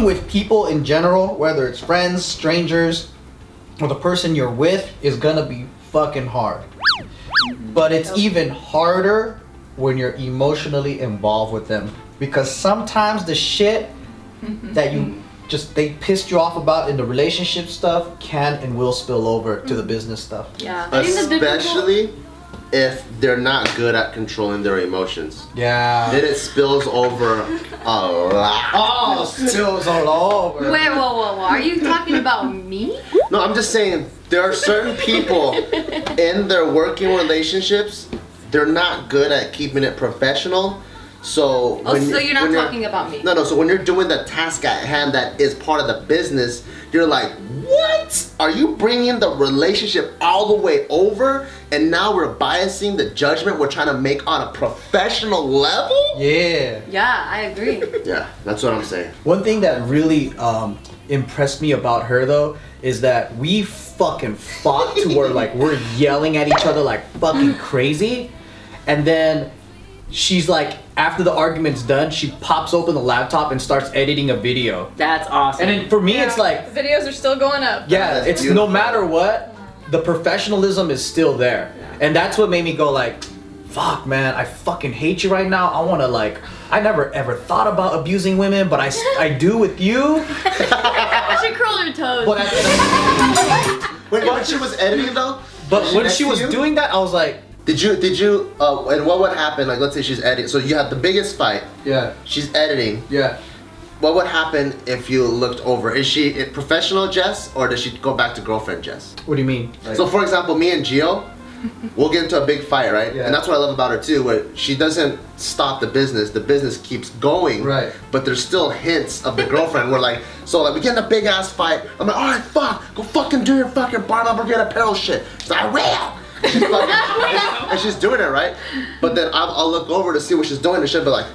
with people in general, whether it's friends, strangers, or the person you're with, is gonna be fucking hard. But it's even harder when you're emotionally involved with them, because sometimes the shit that they pissed you off about in the relationship stuff can and will spill over to the business stuff. Yeah. Especially if they're not good at controlling their emotions. Yeah. Then it spills over a lot. Oh, spills all over. Wait, whoa. Are you talking about me? No, I'm just saying there are certain people in their working relationships, they're not good at keeping it professional. So so you're not talking about me. No, so when you're doing the task at hand that is part of the business, you're like, what? Are you bringing the relationship all the way over? And now we're biasing the judgment we're trying to make on a professional level? Yeah. Yeah, I agree. Yeah, that's what I'm saying. One thing that really impressed me about her though is that we fucking fought to where like we're yelling at each other like fucking crazy, and then she's like, after the argument's done, she pops open the laptop and starts editing a video. That's awesome. And then for me, it's like, The videos are still going up. yeah, it's beautiful. no matter what, the professionalism is still there. And that's what made me go like, fuck man, I fucking hate you right now. I wanna like, I never ever thought about abusing women, but I do with you. She curled her toes. But Wait, when she was editing though? But when she was doing doing that, I was like, Did you, and what would happen, like let's say she's editing, so you had the biggest fight, yeah, she's editing, yeah. what would happen if you looked over? Is she a professional Jess, or does she go back to girlfriend Jess? What do you mean? Like, So for example, me and Gio, we'll get into a big fight, right? Yeah. And that's what I love about her too, where she doesn't stop the business keeps going, Right. but there's still hints of the girlfriend. We're like, so like we get in a big ass fight, I'm like, alright, fuck, go fucking do your fucking Barbara Brigade apparel shit. She's like, I will! And she's, fucking, and she's doing it, right? But then I'll look over to see what she's doing and she'll be like,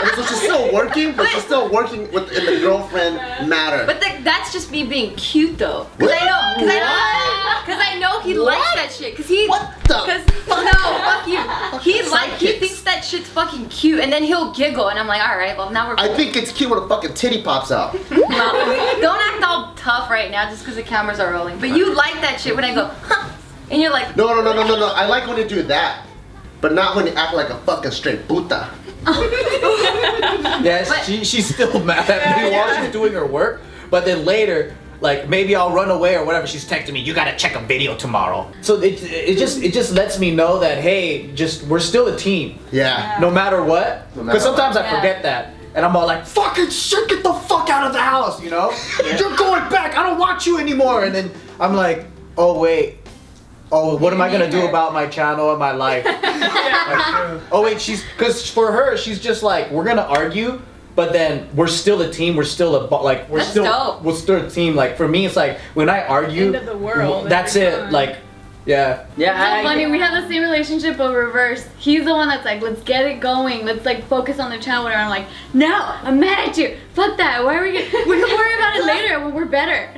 and so she's still working, but she's still working in the girlfriend matter. But that's just me being cute though. Cause I know he likes that shit. Cause he, What the no, fuck you. He thinks that shit's fucking cute, and then he'll giggle, and I'm like, all right, well now we're. I think it's cute when a fucking titty pops out. Don't act all tough right now just because the cameras are rolling. But you like that shit when I go, huh, and you're like. No. I like when you do that, but not when you act like a fucking straight puta. yes, she's still mad at me while she's doing her work, but then later, like maybe I'll run away or whatever, she's texting me, you gotta check a video tomorrow. So it just lets me know that hey, we're still a team. Yeah. No matter what. No matter Because sometimes what. I forget that. And I'm all like, fucking shit, get the fuck out of the house, you know? You're going back, I don't want you anymore. And then I'm like, oh wait. Oh, what am I gonna do about my channel and my life? Like, oh wait, because for her, she's just like, we're gonna argue, but then we're still a team. We're still we're still a team. Like for me, it's like when I argue, End of the world that's every it. time. Like, yeah. It's so funny, we have the same relationship but reverse. He's the one that's like, let's get it going, let's like focus on the channel, whatever. I'm like, no, I'm mad at you. Fuck that. Why are we can worry about it later when we're better.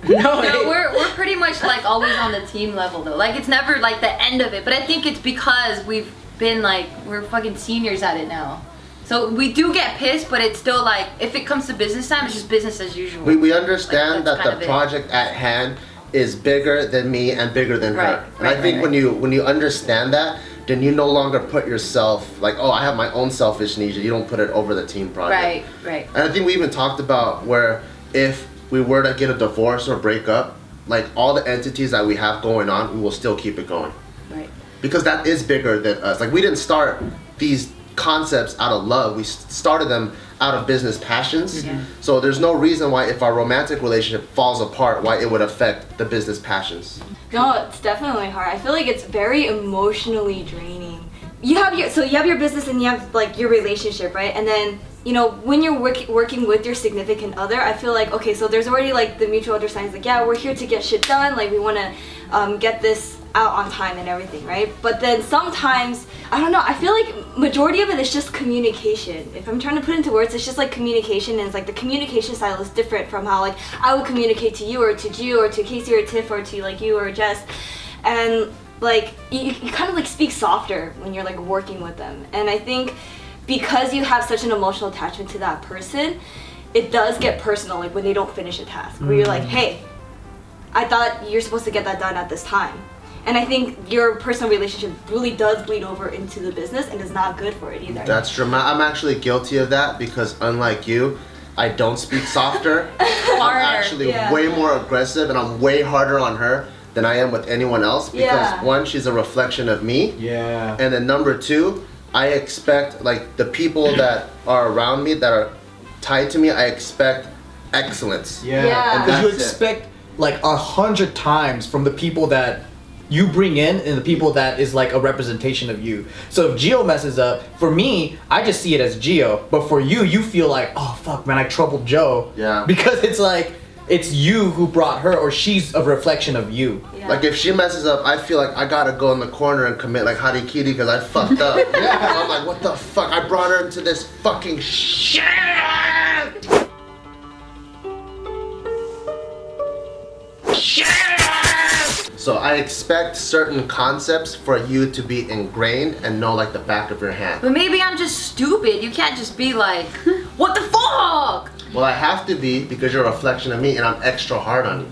No, we're pretty much like always on the team level though. Like it's never like the end of it, but I think it's because we've been like, we're fucking seniors at it now. So we do get pissed, but it's still like, if it comes to business time, it's just business as usual. We understand Like, that the project at hand is bigger than me and bigger than her. And I think when you understand that, then you no longer put yourself like, oh, I have my own selfish needs. You don't put it over the team project. Right. And I think we even talked about where if we were to get a divorce or break up, like all the entities that we have going on, we will still keep it going. Right. Because that is bigger than us. Like we didn't start these concepts out of love. We started them out of business passions. Yeah. So there's no reason why if our romantic relationship falls apart, why it would affect the business passions. No, it's definitely hard. I feel like it's very emotionally draining. You have your business and you have like your relationship, right? And then, you know, when you're working with your significant other, I feel like, okay, so there's already like the mutual understanding, like, yeah, we're here to get shit done, like we want to get this out on time and everything, right? But then sometimes, I don't know, I feel like majority of it is just communication. If I'm trying to put it into words, it's just like communication, and it's like the communication style is different from how like I would communicate to you or to Gio or to Casey or Tiff or to like you or Jess. And like you kind of like speak softer when you're like working with them. And I think because you have such an emotional attachment to that person, it does get personal, like when they don't finish a task. Where you're like, hey, I thought you're supposed to get that done at this time. And I think your personal relationship really does bleed over into the business and is not good for it either. That's true. I'm actually guilty of that because unlike you, I don't speak softer. I'm actually way more aggressive and I'm way harder on her than I am with anyone else because one, she's a reflection of me. Yeah. And then number two, I expect like the people that are around me that are tied to me, I expect excellence. Yeah. Because you expect like 100 times from the people that you bring in and the people that is like a representation of you. So if Gio messes up, for me, I just see it as Gio. But for you, you feel like, oh fuck man, I troubled Joe. Yeah. Because it's like, it's you who brought her or she's a reflection of you. Yeah. Like if she messes up, I feel like I gotta go in the corner and commit like harikiri because I fucked up. So I'm like, what the fuck? I brought her into this fucking shit! So I expect certain concepts for you to be ingrained and know like the back of your hand. But maybe I'm just stupid. You can't just be like, what the fuck? Well, I have to be because you're a reflection of me and I'm extra hard on you.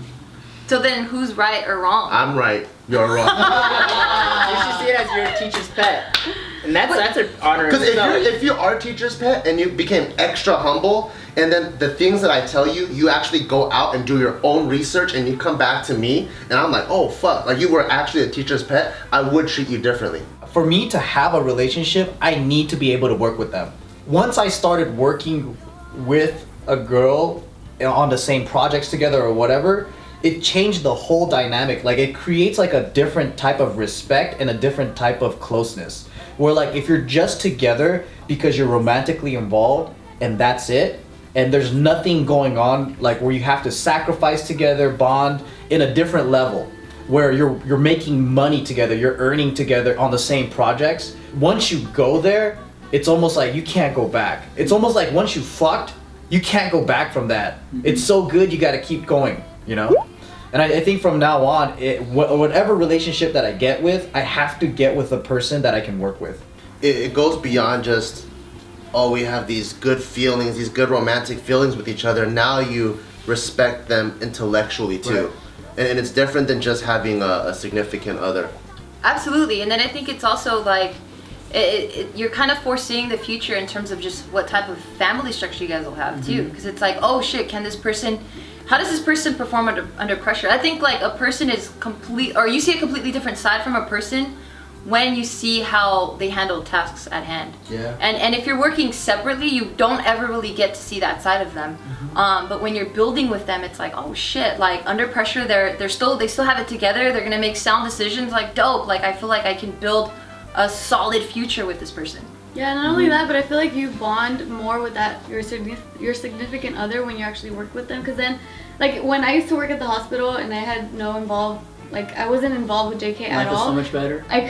So then who's right or wrong? I'm right, you're wrong. You should see it as your teacher's pet. And that's an honor. Because if you are teacher's pet and you became extra humble, and then the things that I tell you, you actually go out and do your own research and you come back to me, and I'm like, oh fuck, like you were actually a teacher's pet, I would treat you differently. For me to have a relationship, I need to be able to work with them. Once I started working with a girl on the same projects together or whatever, it changed the whole dynamic. Like it creates like a different type of respect and a different type of closeness. Where like if you're just together because you're romantically involved and that's it, and there's nothing going on like where you have to sacrifice together, bond in a different level, where you're making money together, you're earning together on the same projects. Once you go there, it's almost like you can't go back. It's almost like once you fucked, you can't go back from that. It's so good, you gotta keep going, you know? And I think from now on, whatever relationship that I get with, I have to get with a person that I can work with. It goes beyond just, oh, we have these good feelings, these good romantic feelings with each other. Now you respect them intellectually too. Right. And it's different than just having a significant other. Absolutely. And then I think it's also like, you're kind of foreseeing the future in terms of just what type of family structure you guys will have too. Because it's like, oh shit, how does this person perform under pressure? I think like a person is or you see a completely different side from a person when you see how they handle tasks at hand. Yeah. And if you're working separately, you don't ever really get to see that side of them. But when you're building with them, it's like, oh shit, like under pressure, they still have it together. They're gonna make sound decisions. Like dope. Like I feel like I can build a solid future with this person. Yeah, not only that, but I feel like you bond more with your significant other when you actually work with them. Because then, like when I used to work at the hospital and I had I wasn't involved with JK at all. Life is so much better. I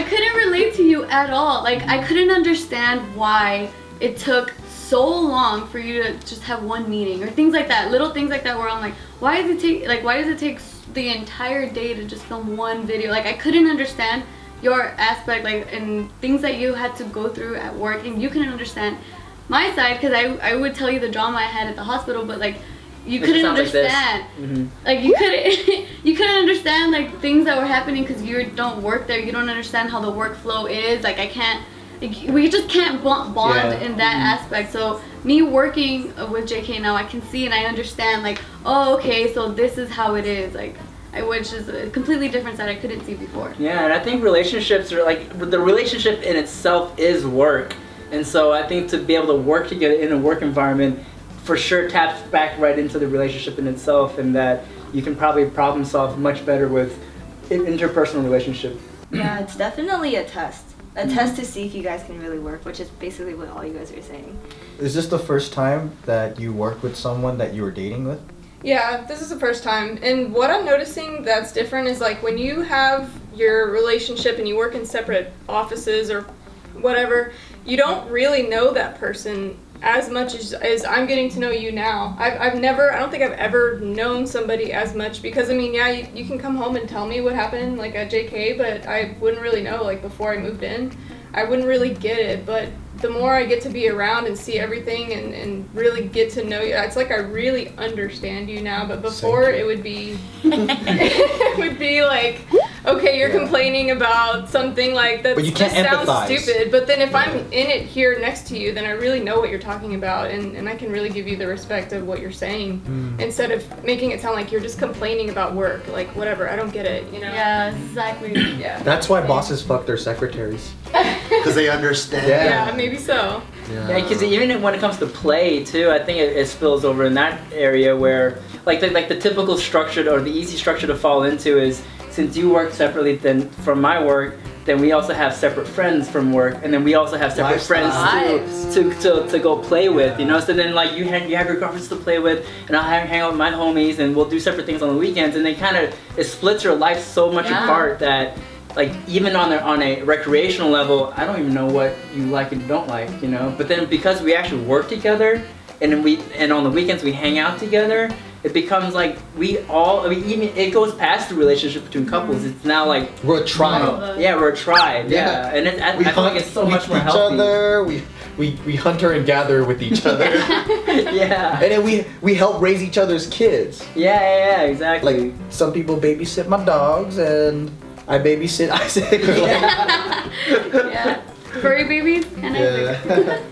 couldn't relate to you at all. Like I couldn't understand why it took so long for you to just have one meeting or things like that. Little things like that where I'm like, why does it take the entire day to just film one video? Like I couldn't understand your aspect, like, and things that you had to go through at work, and you couldn't understand my side because I would tell you the drama I had at the hospital, but like you couldn't understand. Like you couldn't understand like things that were happening because you don't work there. You don't understand how the workflow is. Like we just can't bond in that aspect. So me working with JK now, I can see and I understand like, oh okay, so this is how it is, like which is a completely different side I couldn't see before. Yeah, and I think relationships are like, the relationship in itself is work. And so I think to be able to work together in a work environment for sure taps back right into the relationship in itself, and that you can probably problem solve much better with an interpersonal relationship. Yeah, it's definitely a test. A test to see if you guys can really work, which is basically what all you guys are saying. Is this the first time that you work with someone that you were dating with? Yeah, this is the first time. And what I'm noticing that's different is like when you have your relationship and you work in separate offices or whatever, you don't really know that person as much as I'm getting to know you now. I don't think I've ever known somebody as much because, I mean, yeah, you can come home and tell me what happened, like at JK, but I wouldn't really know, like, before I moved in. I wouldn't really get it. But the more I get to be around and see everything and really get to know you, it's like I really understand you now. But before it would be it would be like, okay, you're complaining about something like that. But you can't sounds empathize. stupid. But then if I'm in it here next to you, then I really know what you're talking about, and I can really give you the respect of what you're saying instead of making it sound like you're just complaining about work. Like whatever, I don't get it. You know? Yeah, exactly. Yeah. That's why bosses fuck their secretaries. Because they understand. Yeah, maybe so. Yeah, because even when it comes to play too, I think it spills over in that area where like the typical structure or the easy structure to fall into is, since you work separately then from my work, then we also have separate friends from work, and then we also have separate friends to go play with, you know. So then like you have your girlfriends to play with, and I'll hang out with my homies, and we'll do separate things on the weekends, and then kind of it splits your life so much apart that like even on a recreational level, I don't even know what you like and don't like, you know. But then because we actually work together, and on the weekends we hang out together, it becomes like even it goes past the relationship between couples. It's now like We're a tribe. we're a tribe. Yeah, and I feel like it's so much more healthy. Other, we hunter and gather with each other. Yeah. And then we help raise each other's kids. Yeah, exactly. Like some people babysit my dogs, and I babysit Isaac. Yeah. Furry babies and Isaac.